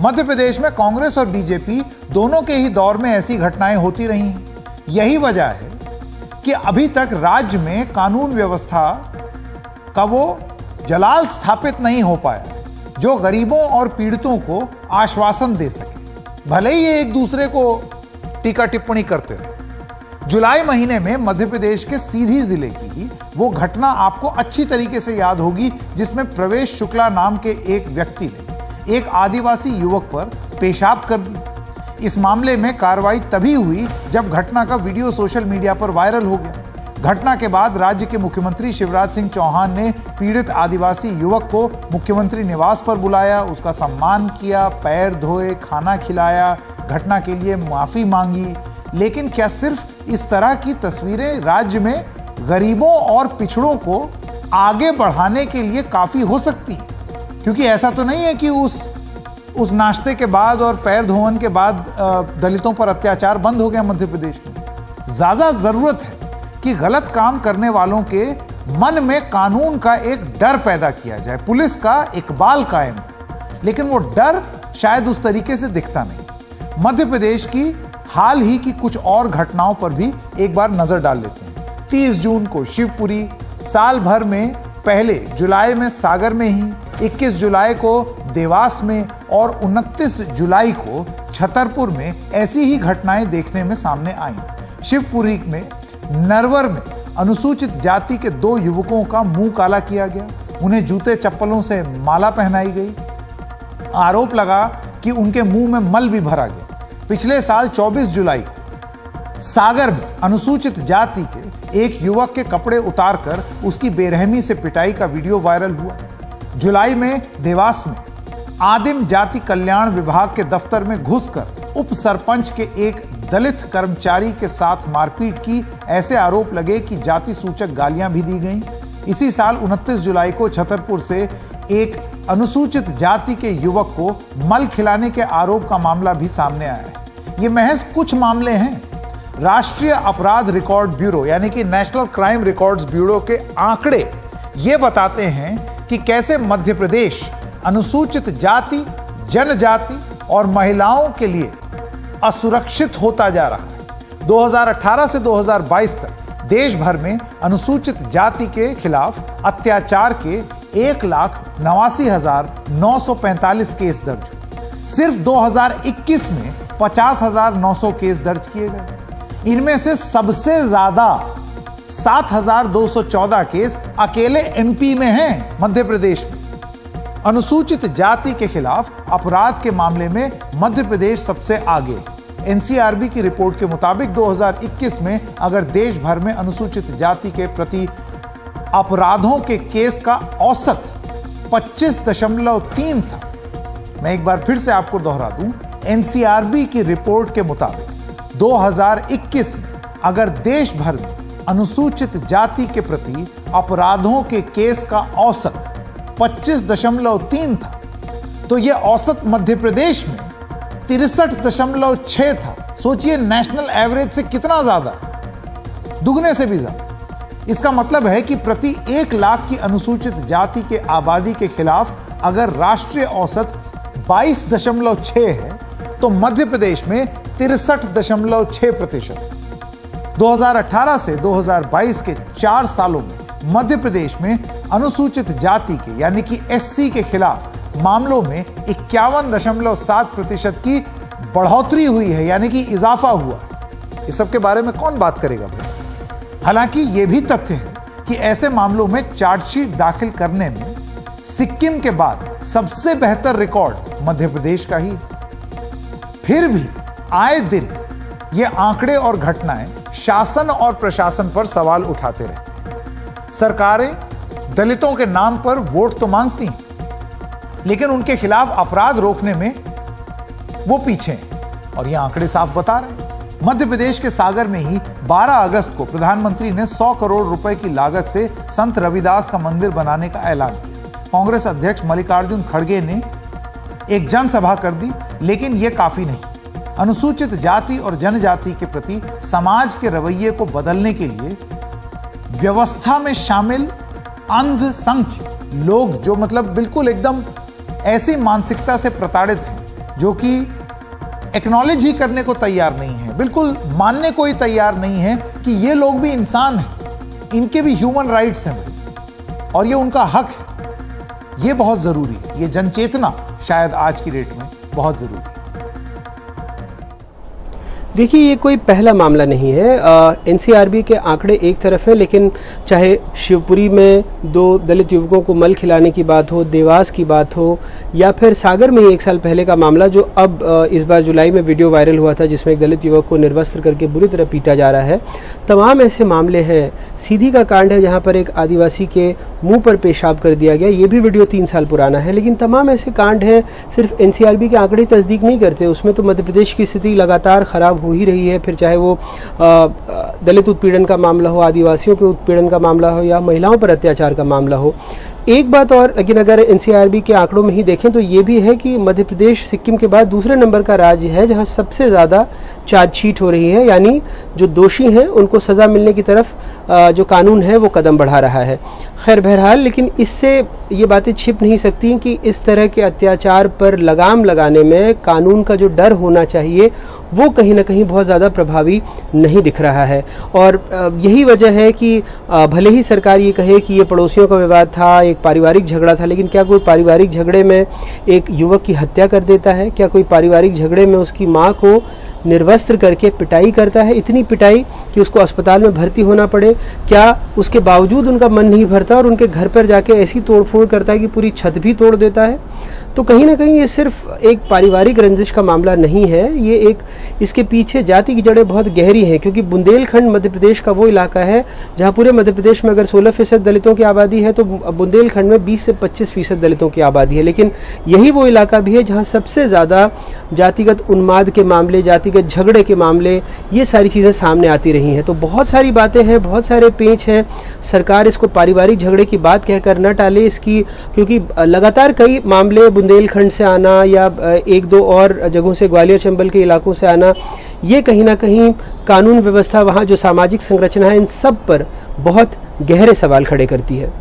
मध्य प्रदेश में कांग्रेस और बीजेपी दोनों के ही दौर में ऐसी घटनाएं होती रही हैं। यही वजह है कि अभी तक राज्य में कानून व्यवस्था का वो जलाल स्थापित नहीं हो पाया जो गरीबों और पीड़ितों को आश्वासन दे सके, भले ही ये एक दूसरे को टीका टिप्पणी करते रहे। जुलाई महीने में मध्य प्रदेश के सीधी जिले की वो घटना आपको अच्छी तरीके से याद होगी जिसमें प्रवेश शुक्ला नाम के एक व्यक्ति ने एक आदिवासी युवक पर पेशाब कर दी। इस मामले में कार्रवाई तभी हुई जब घटना का वीडियो सोशल मीडिया पर वायरल हो गया। घटना के बाद राज्य के मुख्यमंत्री शिवराज सिंह चौहान ने पीड़ित आदिवासी युवक को मुख्यमंत्री निवास पर बुलाया, उसका सम्मान किया, पैर धोए, खाना खिलाया, घटना के लिए माफी मांगी। लेकिन क्या सिर्फ इस तरह की तस्वीरें राज्य में गरीबों और पिछड़ों को आगे बढ़ाने के लिए काफी हो सकती? क्योंकि ऐसा तो नहीं है कि उस नाश्ते के बाद और पैर धोवन के बाद दलितों पर अत्याचार बंद हो गया मध्य प्रदेश में। ज्यादा जरूरत है कि गलत काम करने वालों के मन में कानून का एक डर पैदा किया जाए, पुलिस का इकबाल कायम, लेकिन वो डर शायद उस तरीके से दिखता नहीं। मध्य प्रदेश की हाल ही की कुछ और घटनाओं पर भी एक बार नजर डाल लेते हैं। 30 जून को शिवपुरी, साल भर में पहले जुलाई में सागर में ही, 21 जुलाई को देवास में और 29 जुलाई को छतरपुर में ऐसी ही घटनाएं देखने में सामने आई। शिवपुरी में नरवर में अनुसूचित जाति के 2 युवकों का मुंह काला किया गया, उन्हें जूते चप्पलों से माला पहनाई गई। आरोप लगा कि उनके मुंह में मल भी भरा गया। पिछले साल 24 जुलाई को सागर में अनुसूचित जाति के एक युवक के कपड़े उतारकर उसकी बेरहमी से पिटाई का वीडियो वायरल हुआ। जुलाई में देवास में आदिम जाति कल्याण विभाग के दफ्तर में घुसकर उप सरपंच के एक दलित कर्मचारी के साथ मारपीट की, ऐसे आरोप लगे कि जाति सूचक गालियां भी दी गईं। इसी साल 29 जुलाई को छतरपुर से एक अनुसूचित जाति के युवक को मल खिलाने के आरोप का मामला भी सामने आया है। ये महज कुछ मामले हैं। राष्ट्रीय अपराध रिकॉर्ड ब्यूरो यानी कि नेशनल क्राइम रिकॉर्ड्स ब्यूरो के आंकड़े ये बताते हैं कि कैसे मध्य प्रदेश अनुसूचित जाति, जनजाति और महिलाओं के लिए असुरक्षित होता जा रहा है। 2018 से 2022 तक देश भर में अनुसूचित जाति के खिलाफ अत्याचार के 1,89,945 केस दर्ज हुए। सिर्फ 2021 में 50,900 केस दर्ज किए गए। इनमें से सबसे ज्यादा 7,214 केस अकेले एमपी में हैं, मध्य प्रदेश में। अनुसूचित जाति के खिलाफ अपराध के मामले में मध्य प्रदेश सबसे आगे। एनसीआरबी की रिपोर्ट के मुताबिक 2021 में अगर देश भर में अनुसूचित जाति के प्रति अपराधों के केस का औसत 25.3 था। मैं एक बार फिर से आपको दोहरा दूं, एनसीआरबी की रिपोर्ट के मुताबिक 2021 में अगर देश भर में अनुसूचित जाति के प्रति अपराधों के केस का औसत 25.3 था, तो यह औसत मध्य प्रदेश में 63.6 था। सोचिए नेशनल एवरेज से कितना ज्यादा, दुगने से भी ज्यादा। इसका मतलब है कि प्रति 1 लाख की अनुसूचित जाति के आबादी के खिलाफ अगर राष्ट्रीय औसत 22.6 है तो मध्य प्रदेश में 63.6%। 2018 से 2022 के 4 सालों में मध्य प्रदेश में अनुसूचित जाति के यानी कि एससी के खिलाफ मामलों में 51.7% की बढ़ोतरी हुई है, यानी कि इजाफा हुआ। इस सब के बारे में कौन बात करेगा? हालांकि यह भी तथ्य है कि ऐसे मामलों में चार्जशीट दाखिल करने में सिक्किम के बाद सबसे बेहतर रिकॉर्ड मध्य प्रदेश का ही। फिर भी आए दिन ये आंकड़े और घटनाएं शासन और प्रशासन पर सवाल उठाते रहते हैं। सरकारें दलितों के नाम पर वोट तो मांगती हैं, लेकिन उनके खिलाफ अपराध रोकने में वो पीछे हैं और ये आंकड़े साफ बता रहे हैं। मध्य प्रदेश के सागर में ही 12 अगस्त को प्रधानमंत्री ने 100 करोड़ रुपए की लागत से संत रविदास का मंदिर बनाने का ऐलान किया। कांग्रेस अध्यक्ष मल्लिकार्जुन खड़गे ने एक जनसभा कर दी, लेकिन यह काफी नहीं। अनुसूचित जाति और जनजाति के प्रति समाज के रवैये को बदलने के लिए व्यवस्था में शामिल अंधसंख्य लोग, जो मतलब बिल्कुल एकदम ऐसी मानसिकता से प्रताड़ित हैं जो कि एक्नॉलेज ही करने को तैयार नहीं है, बिल्कुल मानने को ही तैयार नहीं है कि ये लोग भी इंसान हैं, इनके भी ह्यूमन राइट्स हैं और ये उनका हक है। ये बहुत ज़रूरी है, ये जनचेतना शायद आज की डेट में बहुत ज़रूरी है। देखिए, ये कोई पहला मामला नहीं है। एनसीआरबी के आंकड़े एक तरफ है, लेकिन चाहे शिवपुरी में 2 दलित युवकों को मल खिलाने की बात हो, देवास की बात हो, या फिर सागर में ही 1 साल पहले का मामला जो अब इस बार जुलाई में वीडियो वायरल हुआ था जिसमें एक दलित युवक को निर्वस्त्र करके बुरी तरह पीटा जा रहा है, तमाम ऐसे मामले हैं। सीधी का कांड है जहाँ पर एक आदिवासी के मुंह पर पेशाब कर दिया गया, ये भी वीडियो 3 साल पुराना है। लेकिन तमाम ऐसे कांड हैं, सिर्फ एनसीआरबी के आंकड़े तस्दीक नहीं करते, उसमें तो मध्य प्रदेश की स्थिति लगातार ख़राब हो ही रही है। फिर चाहे वो दलित उत्पीड़न का मामला हो, आदिवासियों के उत्पीड़न का मामला हो, या महिलाओं पर अत्याचार का मामला हो। एक बात और, लेकिन अगर एनसीआरबी के आंकड़ों में ही देखें तो ये भी है कि मध्य प्रदेश सिक्किम के बाद दूसरे नंबर का राज्य है जहां सबसे ज़्यादा चार्जशीट हो रही है, यानी जो दोषी हैं उनको सज़ा मिलने की तरफ जो कानून है वो कदम बढ़ा रहा है। खैर बहरहाल, लेकिन इससे ये बातें छिप नहीं सकती कि इस तरह के अत्याचार पर लगाम लगाने में कानून का जो डर होना चाहिए वो कहीं ना कहीं बहुत ज़्यादा प्रभावी नहीं दिख रहा है। और यही वजह है कि भले ही सरकार ये कहे कि ये पड़ोसियों का विवाद था, एक पारिवारिक झगड़ा था, लेकिन क्या कोई पारिवारिक झगड़े में एक युवक की हत्या कर देता है? क्या कोई पारिवारिक झगड़े में उसकी माँ को निर्वस्त्र करके पिटाई करता है, इतनी पिटाई कि उसको अस्पताल में भर्ती होना पड़े? क्या उसके बावजूद उनका मन नहीं भरता और उनके घर पर जाके ऐसी तोड़फोड़ करता है कि पूरी छत भी तोड़ देता है? तो कहीं ना कहीं ये सिर्फ एक पारिवारिक रंजिश का मामला नहीं है, ये एक इसके पीछे जाति की जड़ें बहुत गहरी हैं। क्योंकि बुंदेलखंड मध्य प्रदेश का वो इलाका है जहाँ पूरे मध्य प्रदेश में अगर 16% दलितों की आबादी है तो बुंदेलखंड में 20 से 25% दलितों की आबादी है। लेकिन यही वो इलाका भी है जहाँ सबसे ज़्यादा जातिगत उन्माद के मामले, जातिगत झगड़े के मामले, ये सारी चीज़ें सामने आती रही हैं। तो बहुत सारी बातें हैं, बहुत सारे पेच हैं। सरकार इसको पारिवारिक झगड़े की बात कहकर न टाले इसकी, क्योंकि लगातार कई मामले बुंदेलखंड से आना या 1-2 और जगहों से ग्वालियर चंबल के इलाकों से आना, ये कहीं ना कहीं कानून व्यवस्था, वहाँ जो सामाजिक संरचना है, इन सब पर बहुत गहरे सवाल खड़े करती है।